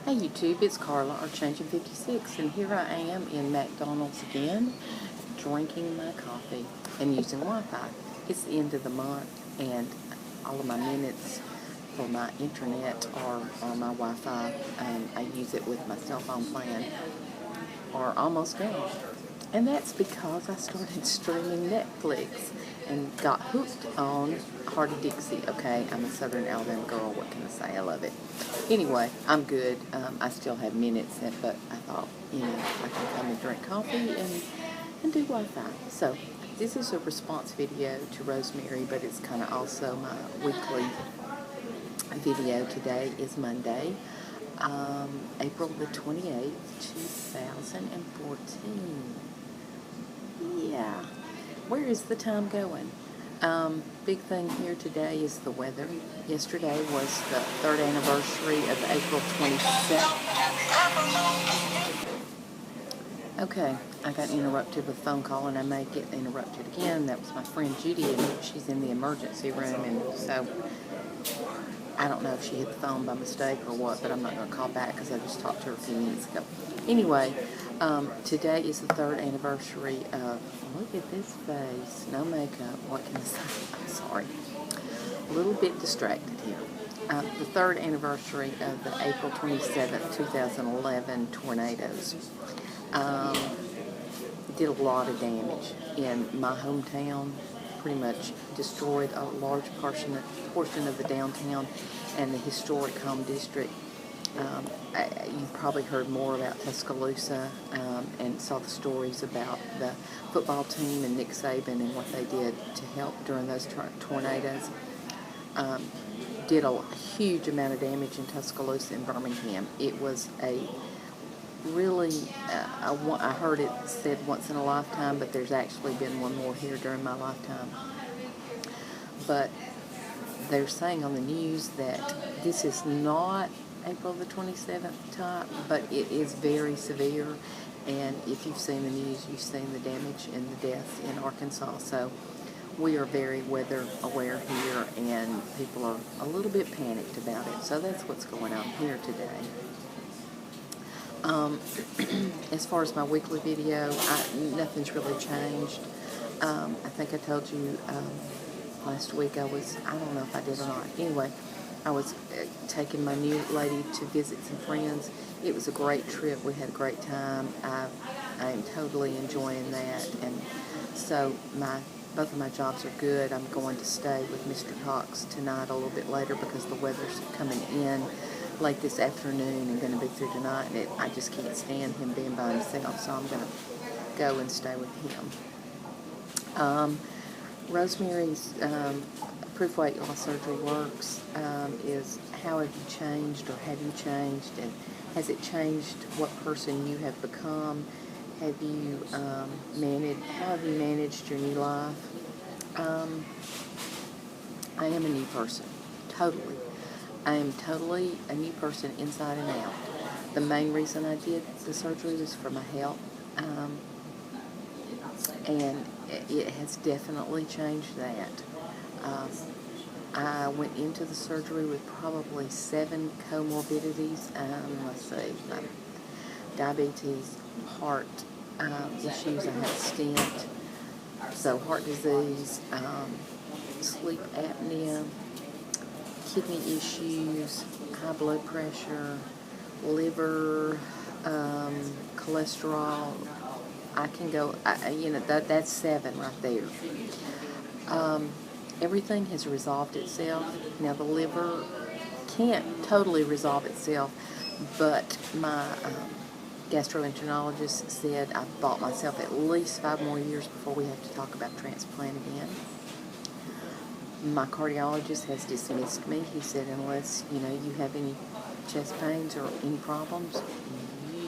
Hey YouTube, it's Carla, or Changing 56, and here I am in McDonald's again, drinking my coffee and using Wi-Fi. It's the end of the month, and all of my minutes for my internet are on my Wi-Fi. I use it with my cell phone plan, are almost gone. And that's because I started streaming Netflix and got hooked on Heart of Dixie. Okay, I'm a Southern Alabama girl. What can I say? I love it. Anyway, I'm good. I still have minutes, but I thought, I can come and drink coffee and do Wi-Fi. So this is a response video to Rosemary, but it's kind of also my weekly video. Today is Monday, April the 28th, 2014. Yeah. Where is the time going? Big thing here today is the weather. Yesterday was the 3rd anniversary of April 22nd. Okay, I got interrupted with a phone call, and I may get interrupted again. That was my friend Judy, and she's in the emergency room, and so I don't know if she hit the phone by mistake or what, but I'm not going to call back because I just talked to her a few minutes ago. Anyway, today is the 3rd anniversary of, look at this face, no makeup, what can I say? I'm sorry. A little bit distracted here. The 3rd anniversary of the April 27th, 2011 tornadoes. Did a lot of damage in my hometown. Pretty much destroyed a large portion of the downtown and the historic home district. You've probably heard more about Tuscaloosa and saw the stories about the football team and Nick Saban and what they did to help during those tornadoes. Did a huge amount of damage in Tuscaloosa and Birmingham. It was a really, I heard it said once in a lifetime, but there's actually been one more here during my lifetime. But they're saying on the news that this is not April the 27th type, but it is very severe. And if you've seen the news, you've seen the damage and the deaths in Arkansas. So we are very weather aware here, and people are a little bit panicked about it. So that's what's going on here today. As far as my weekly video, nothing's really changed. I think I told you last week I don't know if I did or not. Anyway, I was taking my new lady to visit some friends. It was a great trip. We had a great time. I am totally enjoying that. And so both of my jobs are good. I'm going to stay with Mr. Cox tonight a little bit later because the weather's coming in late this afternoon and going to be through tonight, and I just can't stand him being by himself, so I'm going to go and stay with him. Rosemary's proof weight loss surgery works is how have you changed, or have you changed, and has it changed what person you have become? Have you how have you managed your new life? I am a new person, totally. I am totally a new person inside and out. The main reason I did the surgery was for my health, and it has definitely changed that. I went into the surgery with probably 7 comorbidities. Let's see, diabetes, heart issues. I had a stent, so heart disease, sleep apnea, kidney issues, high blood pressure, liver, cholesterol. I can go, that's 7 right there. Everything has resolved itself. Now the liver can't totally resolve itself, but my gastroenterologist said I bought myself at least 5 more years before we have to talk about transplant again. My cardiologist has dismissed me. He said unless, you have any chest pains or any problems,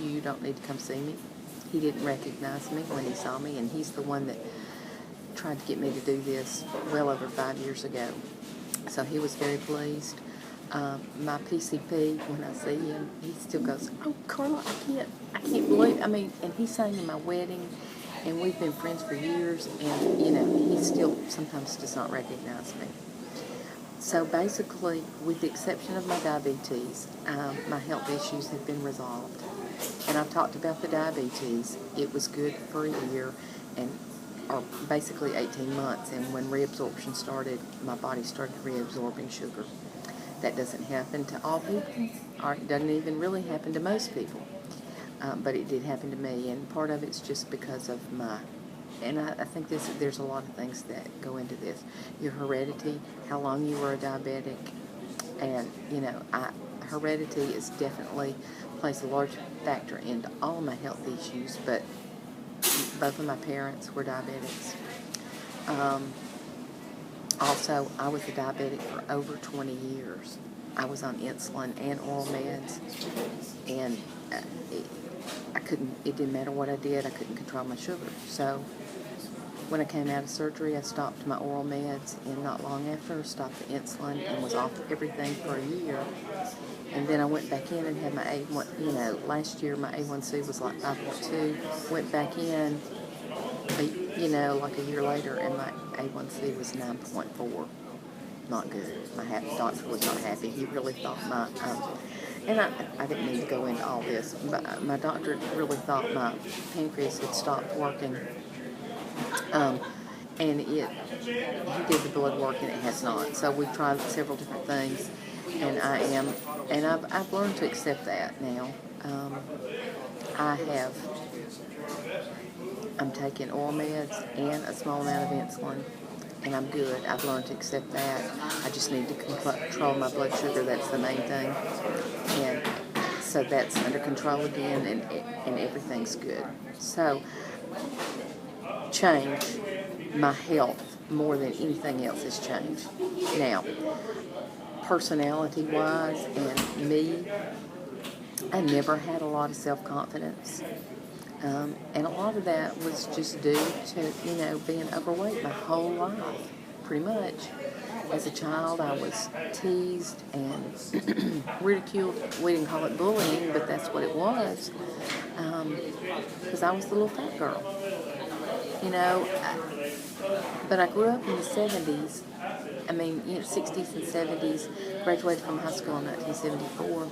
you don't need to come see me. He didn't recognize me when he saw me, and he's the one that tried to get me to do this well over 5 years ago. So he was very pleased. My PCP, when I see him, he still goes, "Oh, Carla, I can't believe," and he sang in my wedding, and we've been friends for years, and, he still sometimes does not recognize me. So basically, with the exception of my diabetes, my health issues have been resolved. And I've talked about the diabetes. It was good for a year, and or basically 18 months. And when reabsorption started, my body started reabsorbing sugar. That doesn't happen to all people, or it doesn't even really happen to most people. But it did happen to me, and part of it's just because of I think there's a lot of things that go into this. Your heredity, how long you were a diabetic, and, heredity is definitely plays a large factor into all my health issues, but both of my parents were diabetics. Also, I was a diabetic for over 20 years. I was on insulin and oral meds, and it didn't matter what I did, I couldn't control my sugar. So when I came out of surgery, I stopped my oral meds, and not long after, I stopped the insulin and was off everything for a year. And then I went back in and had my A1, last year my A1C was like 5.2, went back in, like a year later, and my A1C was 9.4. Not good. My doctor was not happy. He really thought and I didn't mean to go into all this, but my doctor really thought my pancreas had stopped working. And he did the blood work, and it has not. So we've tried several different things, and I've learned to accept that now. I'm taking oral meds and a small amount of insulin, and I'm good. I've learned to accept that. I just need to control my blood sugar. That's the main thing. And so that's under control again, and everything's good. So change, my health more than anything else has changed. Now, personality-wise and me, I never had a lot of self-confidence. And a lot of that was just due to, being overweight my whole life, pretty much. As a child, I was teased and ridiculed. We didn't call it bullying, but that's what it was, because I was the little fat girl. But I grew up in the 70s. 60s and 70s. Graduated from high school in 1974.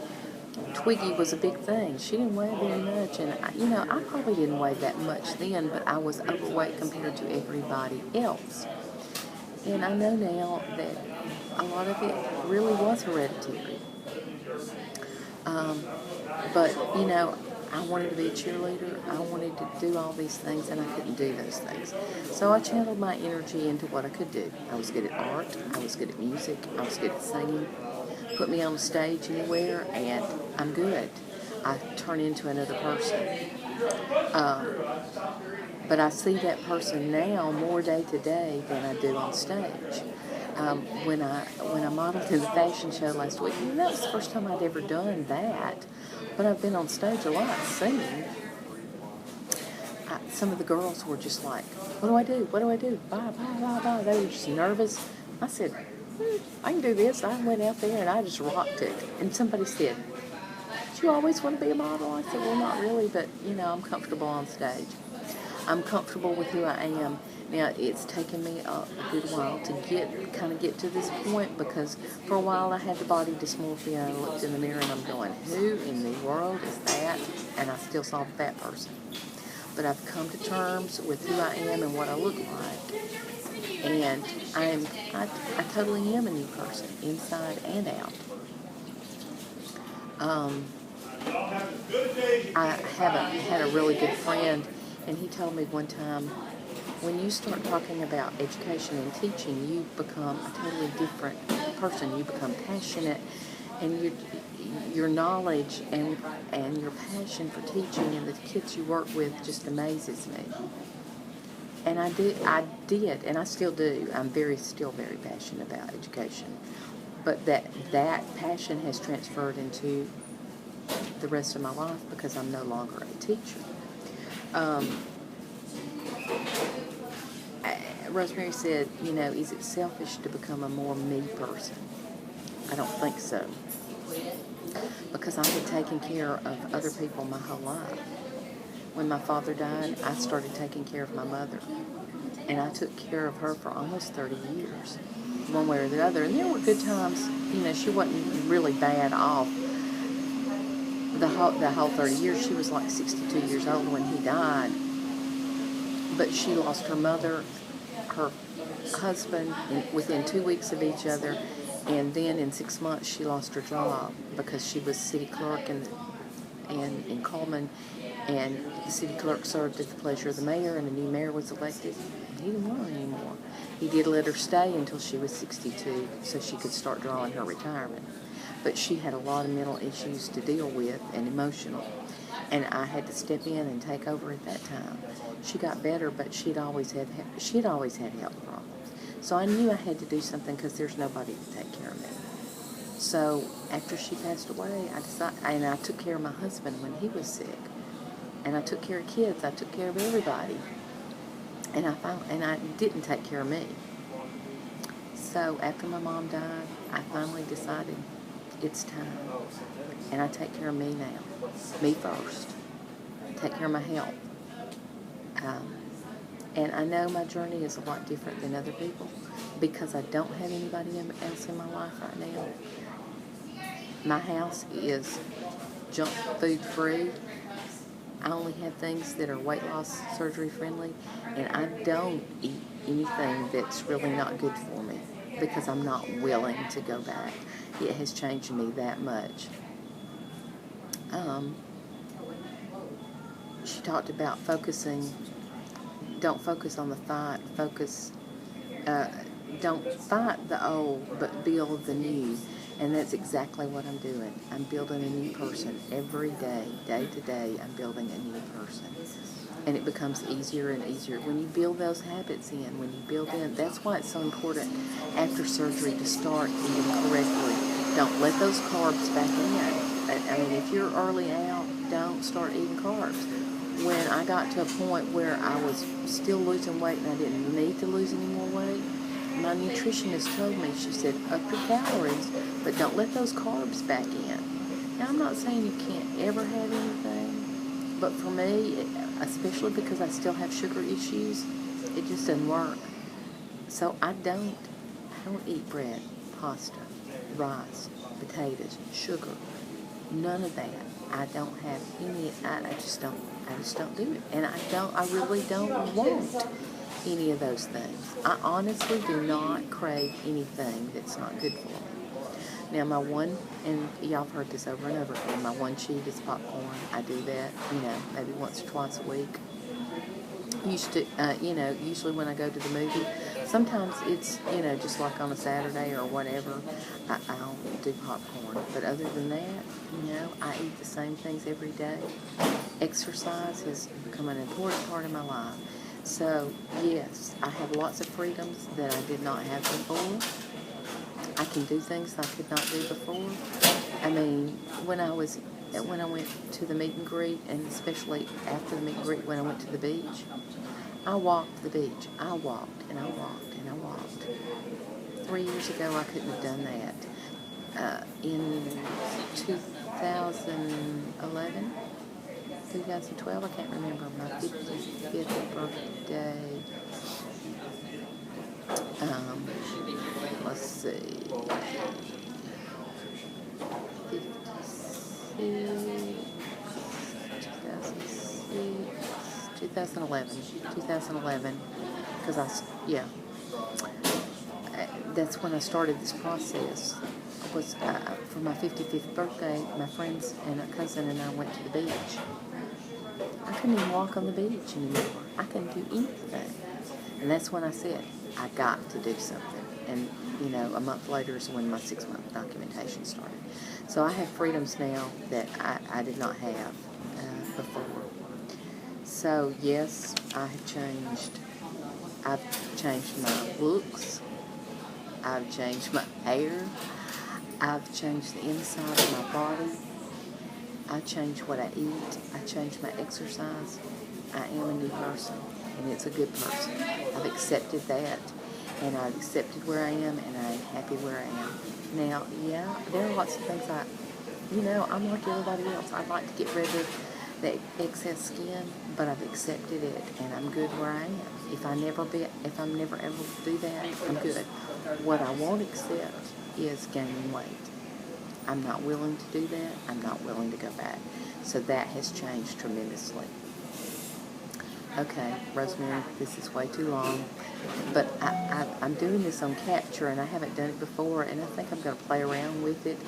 Twiggy was a big thing. She didn't weigh very much, and I probably didn't weigh that much then, but I was overweight compared to everybody else. And I know now that a lot of it really was hereditary. But I wanted to be a cheerleader. I wanted to do all these things, and I couldn't do those things. So I channeled my energy into what I could do. I was good at art. I was good at music. I was good at singing. Put me on a stage anywhere, and I'm good. I turn into another person. But I see that person now more day to day than I do on stage. When I modeled in the fashion show last week, that was the first time I'd ever done that. But I've been on stage a lot singing. Some of the girls were just like, "What do I do? What do I do? Bye, bye, bye, bye." They were just nervous. I said, I can do this. I went out there and I just rocked it. And somebody said, "Did you always want to be a model?" I said, "Well, not really, but, I'm comfortable on stage. I'm comfortable with who I am." Now, it's taken me a good while to get to this point, because for a while I had the body dysmorphia, and I looked in the mirror and I'm going, who in the world is that? And I still saw the fat person. But I've come to terms with who I am and what I look like. And I totally am a new person, inside and out. I had a really good friend, and he told me one time, when you start talking about education and teaching, you become a totally different person. You become passionate, and your knowledge and your passion for teaching and the kids you work with just amazes me. And I did, and I still do. I'm still very passionate about education. But that passion has transferred into the rest of my life, because I'm no longer a teacher. Rosemary said, is it selfish to become a more me person? I don't think so. Because I had taken care of other people my whole life. When my father died, I started taking care of my mother. And I took care of her for almost 30 years. one way or the other. And there were good times, she wasn't really bad off. The whole 30 years, she was like 62 years old when he died. But she lost her mother, her husband within 2 weeks of each other, and then in 6 months she lost her job because she was city clerk in Coleman, and the city clerk served at the pleasure of the mayor, and a new mayor was elected. He didn't want her anymore. He did let her stay until she was 62 so she could start drawing her retirement. But she had a lot of mental issues to deal with and emotional, and I had to step in and take over at that time. She got better, but she'd always had health problems. So I knew I had to do something because there's nobody to take care of me. So after she passed away, I took care of my husband when he was sick, and I took care of kids. I took care of everybody, and I didn't take care of me. So after my mom died, I finally decided it's time, and I take care of me now, me first. Take care of my health. And I know my journey is a lot different than other people because I don't have anybody else in my life right now. My house is junk food free. I only have things that are weight loss surgery friendly, and I don't eat anything that's really not good for me because I'm not willing to go back. It has changed me that much. She talked about focusing. Don't focus on the fight. Don't fight the old, but build the new. And that's exactly what I'm doing. I'm building a new person every day, day to day. I'm building a new person. And it becomes easier and easier. When you build those habits in, that's why it's so important after surgery to start eating correctly. Don't let those carbs back in. I mean, if you're early out, don't start eating carbs. When I got to a point where I was still losing weight and I didn't need to lose any more weight, my nutritionist told me, she said, up your calories, but don't let those carbs back in. Now, I'm not saying you can't ever have anything, but for me, especially because I still have sugar issues, it just doesn't work. So I don't eat bread, pasta, rice, potatoes, sugar, none of that. I don't have any, I just don't do it. And I really don't want any of those things. I honestly do not crave anything that's not good for me. Now my one, and y'all have heard this over and over again, my one cheat is popcorn. I do that, maybe once or twice a week. Usually when I go to the movie, sometimes it's, just like on a Saturday or whatever, I'll do popcorn. But other than that, I eat the same things every day. Exercise has become an important part of my life. So, yes, I have lots of freedoms that I did not have before. I can do things I could not do before. I mean, when I went to the meet and greet, and especially after the meet and greet when I went to the beach, I walked the beach. I walked and I walked and I walked. 3 years ago, I couldn't have done that. In 2011, 2012, I can't remember, my 55th birthday. Let's see. 2011, because that's when I started this process. Was for my 55th birthday, my friends and a cousin and I went to the beach. I couldn't even walk on the beach anymore. I couldn't do anything. And that's when I said, I got to do something. And, a month later is when my 6-month documentation started. So I have freedoms now that I did not have before. So, yes, I have changed. I've changed my looks. I've changed my hair. I've changed the inside of my body. I changed what I eat. I changed my exercise. I am a new person, and it's a good person. I've accepted that, and I've accepted where I am, and I'm happy where I am. Now, yeah, there are lots of things I'm like everybody else. I'd like to get rid of the excess skin, but I've accepted it, and I'm good where I am. If I'm never able to do that, I'm good. What I won't accept is gaining weight. I'm not willing to do that. I'm not willing to go back. So that has changed tremendously. Okay, Rosemary, this is way too long, but I'm doing this on capture, and I haven't done it before, and I think I'm going to play around with it.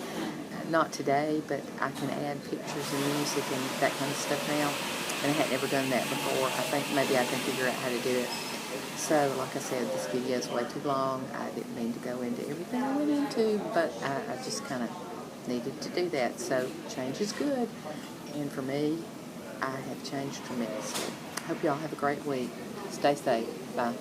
Not today, but I can add pictures and music and that kind of stuff now, and I had never done that before. I think maybe I can figure out how to do it. So, like I said, this video is way too long. I didn't mean to go into everything I went into, but I just kind of needed to do that. So, change is good, and for me, I have changed tremendously. Hope y'all have a great week. Stay safe. Bye.